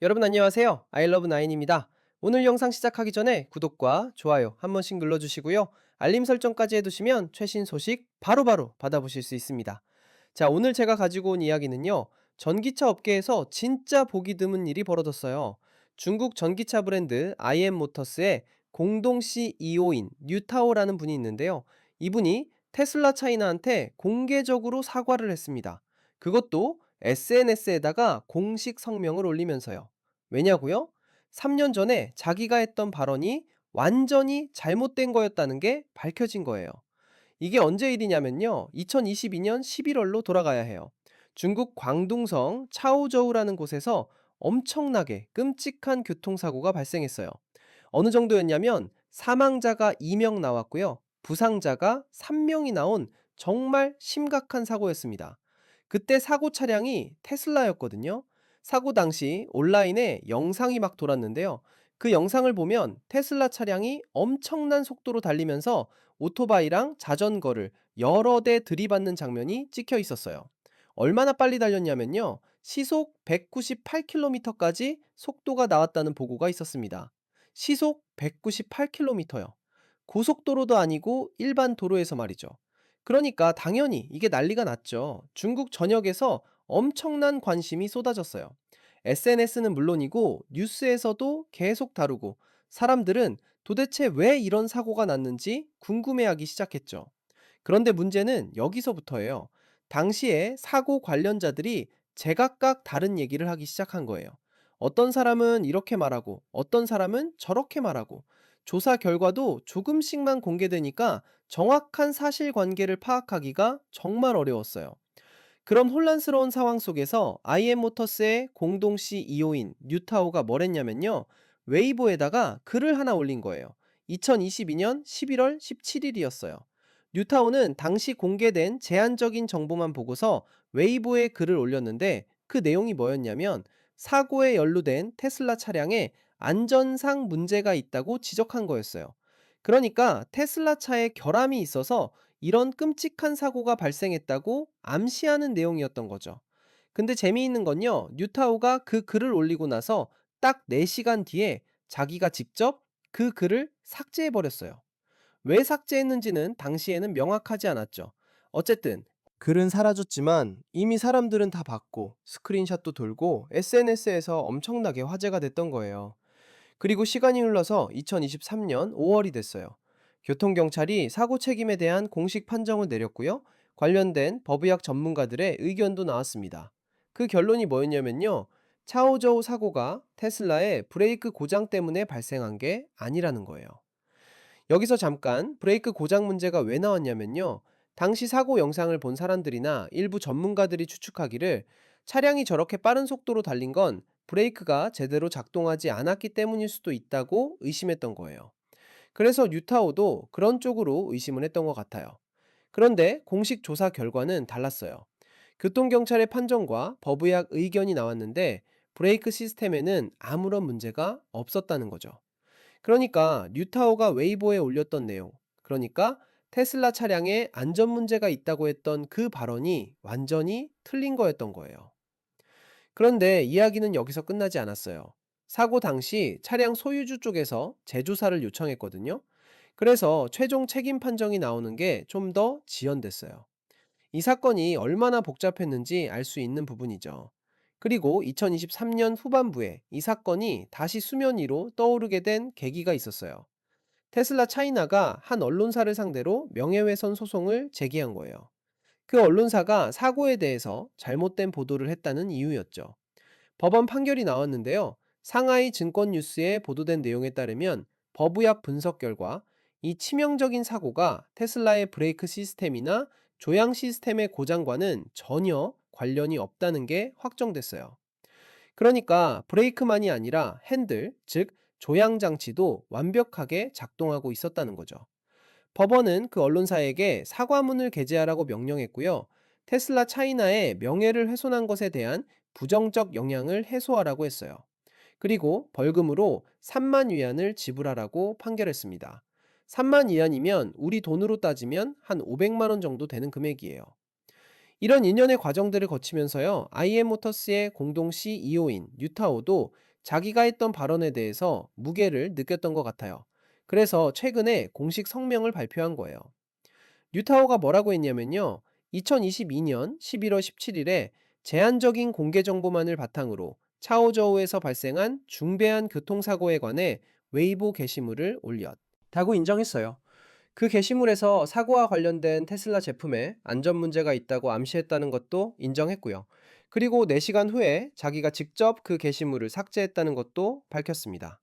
여러분 안녕하세요. 아이러브 나인입니다. 오늘 영상 시작하기 전에 구독과 좋아요 한 번씩 눌러주시고요. 알림 설정까지 해두시면 최신 소식 바로바로 받아보실 수 있습니다. 자, 오늘 제가 가지고 온 이야기는요. 전기차 업계에서 진짜 보기 드문 일이 벌어졌어요. 중국 전기차 브랜드 IM 모터스의 공동 CEO인 뉴타오라는 분이 있는데요. 이분이 테슬라 차이나한테 공개적으로 사과를 했습니다. 그것도 SNS에다가 공식 성명을 올리면서요. 왜냐고요? 3년 전에 자기가 했던 발언이 완전히 잘못된 거였다는 게 밝혀진 거예요. 이게 언제 일이냐면요. 2022년 11월로 돌아가야 해요. 중국 광둥성 차오저우라는 곳에서 엄청나게 끔찍한 교통사고가 발생했어요. 어느 정도였냐면 사망자가 2명 나왔고요. 부상자가 3명이 나온 정말 심각한 사고였습니다. 그때 사고 차량이 테슬라였거든요. 사고 당시 온라인에 영상이 막 돌았는데요. 그 영상을 보면 테슬라 차량이 엄청난 속도로 달리면서 오토바이랑 자전거를 여러 대 들이받는 장면이 찍혀 있었어요. 얼마나 빨리 달렸냐면요. 시속 198km까지 속도가 나왔다는 보고가 있었습니다. 시속 198km요. 고속도로도 아니고 일반 도로에서 말이죠. 그러니까 당연히 이게 난리가 났죠. 중국 전역에서 엄청난 관심이 쏟아졌어요. SNS는 물론이고 뉴스에서도 계속 다루고 사람들은 도대체 왜 이런 사고가 났는지 궁금해하기 시작했죠. 그런데 문제는 여기서부터예요. 당시에 사고 관련자들이 제각각 다른 얘기를 하기 시작한 거예요. 어떤 사람은 이렇게 말하고, 어떤 사람은 저렇게 말하고, 조사 결과도 조금씩만 공개되니까 정확한 사실관계를 파악하기가 정말 어려웠어요. 그런 혼란스러운 상황 속에서 IM모터스의 공동 CEO인 뉴타오가 뭘 했냐면요. 웨이보에다가 글을 하나 올린 거예요. 2022년 11월 17일이었어요. 뉴타오는 당시 공개된 제한적인 정보만 보고서 웨이보에 글을 올렸는데 그 내용이 뭐였냐면 사고에 연루된 테슬라 차량에 안전상 문제가 있다고 지적한 거였어요. 그러니까 테슬라 차에 결함이 있어서 이런 끔찍한 사고가 발생했다고 암시하는 내용이었던 거죠. 근데 재미있는 건요, 뉴타우가 그 글을 올리고 나서 딱 4시간 뒤에 자기가 직접 그 글을 삭제해버렸어요. 왜 삭제했는지는 당시에는 명확하지 않았죠. 어쨌든, 글은 사라졌지만 이미 사람들은 다 봤고 스크린샷도 돌고 SNS에서 엄청나게 화제가 됐던 거예요. 그리고 시간이 흘러서 2023년 5월이 됐어요. 교통경찰이 사고 책임에 대한 공식 판정을 내렸고요. 관련된 법의학 전문가들의 의견도 나왔습니다. 그 결론이 뭐였냐면요. 차오저우 사고가 테슬라의 브레이크 고장 때문에 발생한 게 아니라는 거예요. 여기서 잠깐 브레이크 고장 문제가 왜 나왔냐면요. 당시 사고 영상을 본 사람들이나 일부 전문가들이 추측하기를 차량이 저렇게 빠른 속도로 달린 건 브레이크가 제대로 작동하지 않았기 때문일 수도 있다고 의심했던 거예요. 그래서 뉴타오도 그런 쪽으로 의심을 했던 것 같아요. 그런데 공식 조사 결과는 달랐어요. 교통경찰의 판정과 법의학 의견이 나왔는데 브레이크 시스템에는 아무런 문제가 없었다는 거죠. 그러니까 뉴타오가 웨이보에 올렸던 내용, 그러니까 테슬라 차량에 안전 문제가 있다고 했던 그 발언이 완전히 틀린 거였던 거예요. 그런데 이야기는 여기서 끝나지 않았어요. 사고 당시 차량 소유주 쪽에서 재조사를 요청했거든요. 그래서 최종 책임 판정이 나오는 게 좀 더 지연됐어요. 이 사건이 얼마나 복잡했는지 알 수 있는 부분이죠. 그리고 2023년 후반부에 이 사건이 다시 수면 위로 떠오르게 된 계기가 있었어요. 테슬라 차이나가 한 언론사를 상대로 명예훼손 소송을 제기한 거예요. 그 언론사가 사고에 대해서 잘못된 보도를 했다는 이유였죠. 법원 판결이 나왔는데요. 상하이 증권 뉴스에 보도된 내용에 따르면 법의학 분석 결과 이 치명적인 사고가 테슬라의 브레이크 시스템이나 조향 시스템의 고장과는 전혀 관련이 없다는 게 확정됐어요. 그러니까 브레이크만이 아니라 핸들, 즉 조향 장치도 완벽하게 작동하고 있었다는 거죠. 법원은 그 언론사에게 사과문을 게재하라고 명령했고요. 테슬라 차이나의 명예를 훼손한 것에 대한 부정적 영향을 해소하라고 했어요. 그리고 벌금으로 3만 위안을 지불하라고 판결했습니다. 3만 위안이면 우리 돈으로 따지면 한 500만 원 정도 되는 금액이에요. 이런 일련의 과정들을 거치면서요. IM 모터스의 공동 CEO인 뉴타오도 자기가 했던 발언에 대해서 무게를 느꼈던 것 같아요. 그래서 최근에 공식 성명을 발표한 거예요. 뉴타워가 뭐라고 했냐면요. 2022년 11월 17일에 제한적인 공개 정보만을 바탕으로 차오저우에서 발생한 중대한 교통사고에 관해 웨이보 게시물을 올렸다고 인정했어요. 그 게시물에서 사고와 관련된 테슬라 제품에 안전 문제가 있다고 암시했다는 것도 인정했고요. 그리고 4시간 후에 자기가 직접 그 게시물을 삭제했다는 것도 밝혔습니다.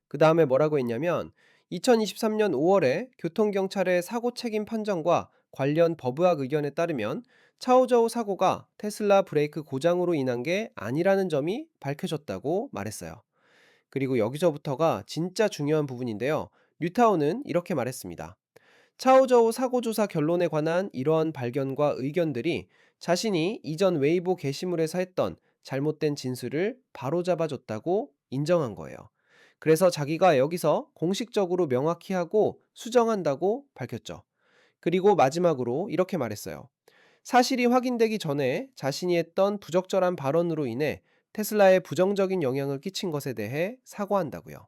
그 다음에 뭐라고 했냐면 2023년 5월에 교통경찰의 사고 책임 판정과 관련 법의학 의견에 따르면 차오저우 사고가 테슬라 브레이크 고장으로 인한 게 아니라는 점이 밝혀졌다고 말했어요. 그리고 여기서부터가 진짜 중요한 부분인데요. 뉴타운은 이렇게 말했습니다. 차오저우 사고 조사 결론에 관한 이러한 발견과 의견들이 자신이 이전 웨이보 게시물에서 했던 잘못된 진술을 바로잡아줬다고 인정한 거예요. 그래서 자기가 여기서 공식적으로 명확히 하고 수정한다고 밝혔죠. 그리고 마지막으로 이렇게 말했어요. 사실이 확인되기 전에 자신이 했던 부적절한 발언으로 인해 테슬라에 부정적인 영향을 끼친 것에 대해 사과한다고요.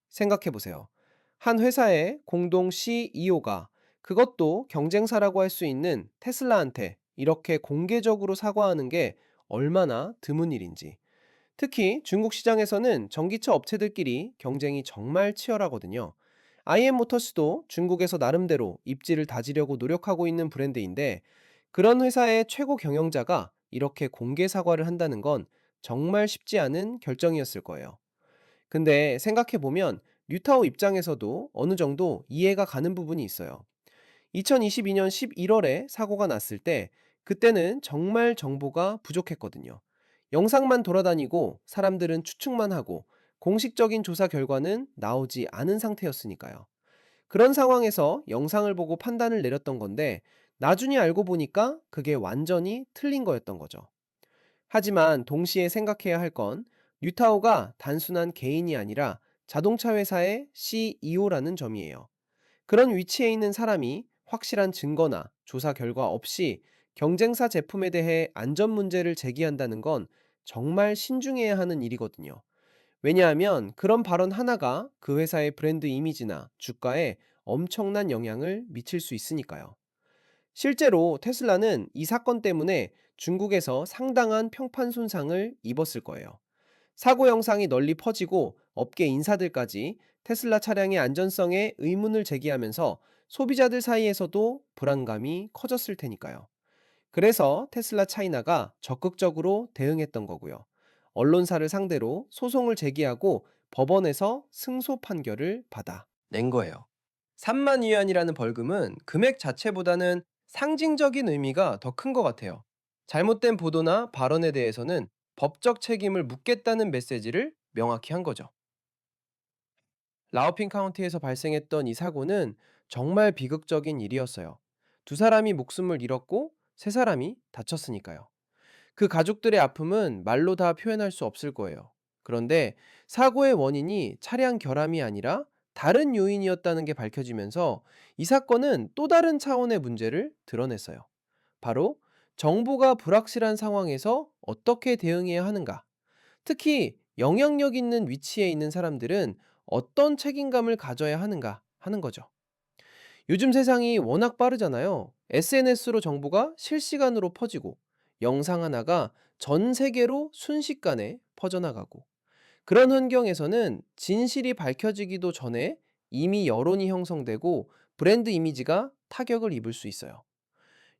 생각해 보세요. 한 회사의 공동 CEO가 그것도 경쟁사라고 할 수 있는 테슬라한테 이렇게 공개적으로 사과하는 게 얼마나 드문 일인지. 특히 중국 시장에서는 전기차 업체들끼리 경쟁이 정말 치열하거든요. IM 모터스도 중국에서 나름대로 입지를 다지려고 노력하고 있는 브랜드인데 그런 회사의 최고 경영자가 이렇게 공개 사과를 한다는 건 정말 쉽지 않은 결정이었을 거예요. 근데 생각해보면 뉴타워 입장에서도 어느 정도 이해가 가는 부분이 있어요. 2022년 11월에 사고가 났을 때 그때는 정말 정보가 부족했거든요. 영상만 돌아다니고 사람들은 추측만 하고 공식적인 조사 결과는 나오지 않은 상태였으니까요. 그런 상황에서 영상을 보고 판단을 내렸던 건데 나중에 알고 보니까 그게 완전히 틀린 거였던 거죠. 하지만 동시에 생각해야 할 건 뉴타오가 단순한 개인이 아니라 자동차 회사의 CEO라는 점이에요. 그런 위치에 있는 사람이 확실한 증거나 조사 결과 없이 경쟁사 제품에 대해 안전 문제를 제기한다는 건 정말 신중해야 하는 일이거든요. 왜냐하면 그런 발언 하나가 그 회사의 브랜드 이미지나 주가에 엄청난 영향을 미칠 수 있으니까요. 실제로 테슬라는 이 사건 때문에 중국에서 상당한 평판 손상을 입었을 거예요. 사고 영상이 널리 퍼지고 업계 인사들까지 테슬라 차량의 안전성에 의문을 제기하면서 소비자들 사이에서도 불안감이 커졌을 테니까요. 그래서 테슬라 차이나가 적극적으로 대응했던 거고요. 언론사를 상대로 소송을 제기하고 법원에서 승소 판결을 받아 낸 거예요. 3만 위안이라는 벌금은 금액 자체보다는 상징적인 의미가 더 큰 것 같아요. 잘못된 보도나 발언에 대해서는 법적 책임을 묻겠다는 메시지를 명확히 한 거죠. 라오핑 카운티에서 발생했던 이 사고는 정말 비극적인 일이었어요. 두 사람이 목숨을 잃었고 세 사람이 다쳤으니까요. 그 가족들의 아픔은 말로 다 표현할 수 없을 거예요. 그런데 사고의 원인이 차량 결함이 아니라 다른 요인이었다는 게 밝혀지면서 이 사건은 또 다른 차원의 문제를 드러냈어요. 바로 정보가 불확실한 상황에서 어떻게 대응해야 하는가. 특히 영향력 있는 위치에 있는 사람들은 어떤 책임감을 가져야 하는가 하는 거죠. 요즘 세상이 워낙 빠르잖아요. SNS로 정보가 실시간으로 퍼지고 영상 하나가 전 세계로 순식간에 퍼져나가고 그런 환경에서는 진실이 밝혀지기도 전에 이미 여론이 형성되고 브랜드 이미지가 타격을 입을 수 있어요.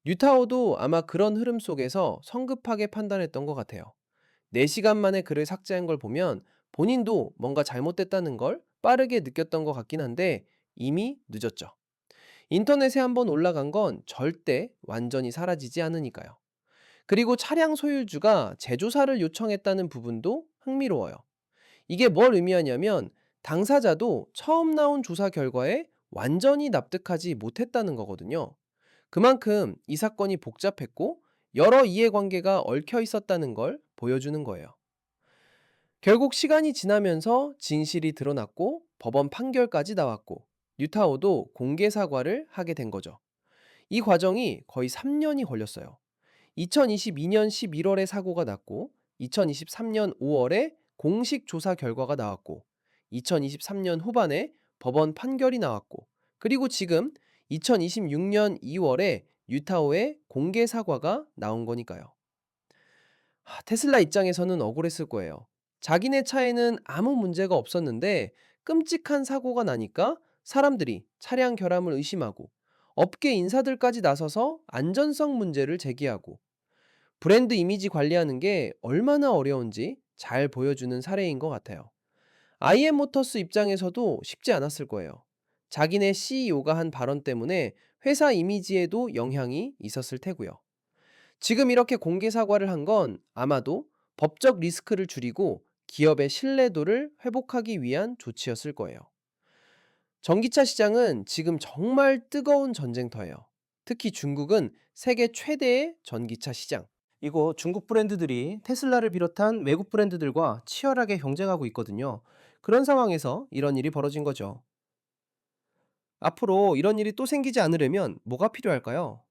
뉴타워도 아마 그런 흐름 속에서 성급하게 판단했던 것 같아요. 4시간 만에 글을 삭제한 걸 보면 본인도 뭔가 잘못됐다는 걸 빠르게 느꼈던 것 같긴 한데 이미 늦었죠. 인터넷에 한번 올라간 건 절대 완전히 사라지지 않으니까요. 그리고 차량 소유주가 재조사를 요청했다는 부분도 흥미로워요. 이게 뭘 의미하냐면 당사자도 처음 나온 조사 결과에 완전히 납득하지 못했다는 거거든요. 그만큼 이 사건이 복잡했고 여러 이해관계가 얽혀 있었다는 걸 보여주는 거예요. 결국 시간이 지나면서 진실이 드러났고 법원 판결까지 나왔고 뉴타워도 공개 사과를 하게 된 거죠. 이 과정이 거의 3년이 걸렸어요. 2022년 11월에 사고가 났고 2023년 5월에 공식 조사 결과가 나왔고, 2023년 후반에 법원 판결이 나왔고, 그리고 지금 2026년 2월에 유타오의 공개 사과가 나온 거니까요. 테슬라 입장에서는 억울했을 거예요. 자기네 차에는 아무 문제가 없었는데 끔찍한 사고가 나니까 사람들이 차량 결함을 의심하고 업계 인사들까지 나서서 안전성 문제를 제기하고, 브랜드 이미지 관리하는 게 얼마나 어려운지 잘 보여주는 사례인 것 같아요. IM 모터스 입장에서도 쉽지 않았을 거예요. 자기네 CEO가 한 발언 때문에 회사 이미지에도 영향이 있었을 테고요. 지금 이렇게 공개 사과를 한 건 아마도 법적 리스크를 줄이고 기업의 신뢰도를 회복하기 위한 조치였을 거예요. 전기차 시장은 지금 정말 뜨거운 전쟁터예요. 특히 중국은 세계 최대의 전기차 시장. 이거 중국 브랜드들이 테슬라를 비롯한 외국 브랜드들과 치열하게 경쟁하고 있거든요. 그런 상황에서 이런 일이 벌어진 거죠. 앞으로 이런 일이 또 생기지 않으려면 뭐가 필요할까요?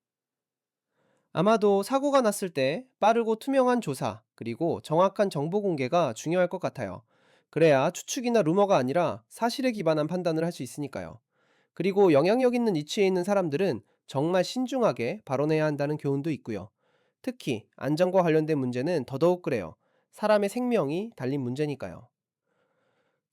아마도 사고가 났을 때 빠르고 투명한 조사, 그리고 정확한 정보 공개가 중요할 것 같아요. 그래야 추측이나 루머가 아니라 사실에 기반한 판단을 할 수 있으니까요. 그리고 영향력 있는 위치에 있는 사람들은 정말 신중하게 발언해야 한다는 교훈도 있고요. 특히 안전과 관련된 문제는 더더욱 그래요. 사람의 생명이 달린 문제니까요.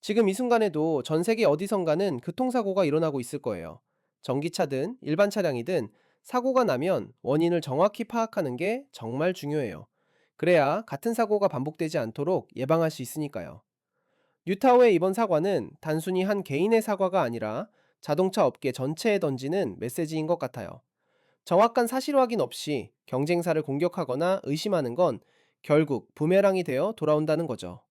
지금 이 순간에도 전 세계 어디선가는 교통사고가 일어나고 있을 거예요. 전기차든 일반 차량이든 사고가 나면 원인을 정확히 파악하는 게 정말 중요해요. 그래야 같은 사고가 반복되지 않도록 예방할 수 있으니까요. 뉴타워의 이번 사과는 단순히 한 개인의 사과가 아니라 자동차 업계 전체에 던지는 메시지인 것 같아요. 정확한 사실 확인 없이 경쟁사를 공격하거나 의심하는 건 결국 부메랑이 되어 돌아온다는 거죠.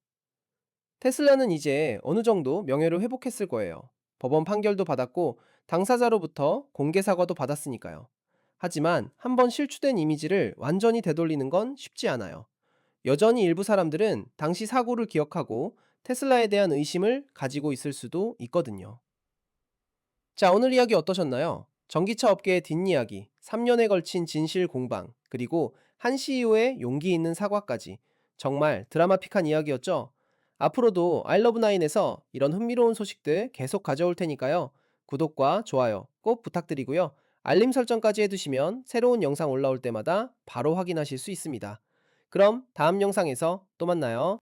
테슬라는 이제 어느 정도 명예를 회복했을 거예요. 법원 판결도 받았고 당사자로부터 공개 사과도 받았으니까요. 하지만 한번 실추된 이미지를 완전히 되돌리는 건 쉽지 않아요. 여전히 일부 사람들은 당시 사고를 기억하고 테슬라에 대한 의심을 가지고 있을 수도 있거든요. 자, 오늘 이야기 어떠셨나요? 전기차 업계의 뒷이야기, 3년에 걸친 진실 공방, 그리고 한 CEO의 용기 있는 사과까지 정말 드라마틱한 이야기였죠? 앞으로도 아이러브나인에서 이런 흥미로운 소식들 계속 가져올 테니까요. 구독과 좋아요 꼭 부탁드리고요. 알림 설정까지 해두시면 새로운 영상 올라올 때마다 바로 확인하실 수 있습니다. 그럼 다음 영상에서 또 만나요.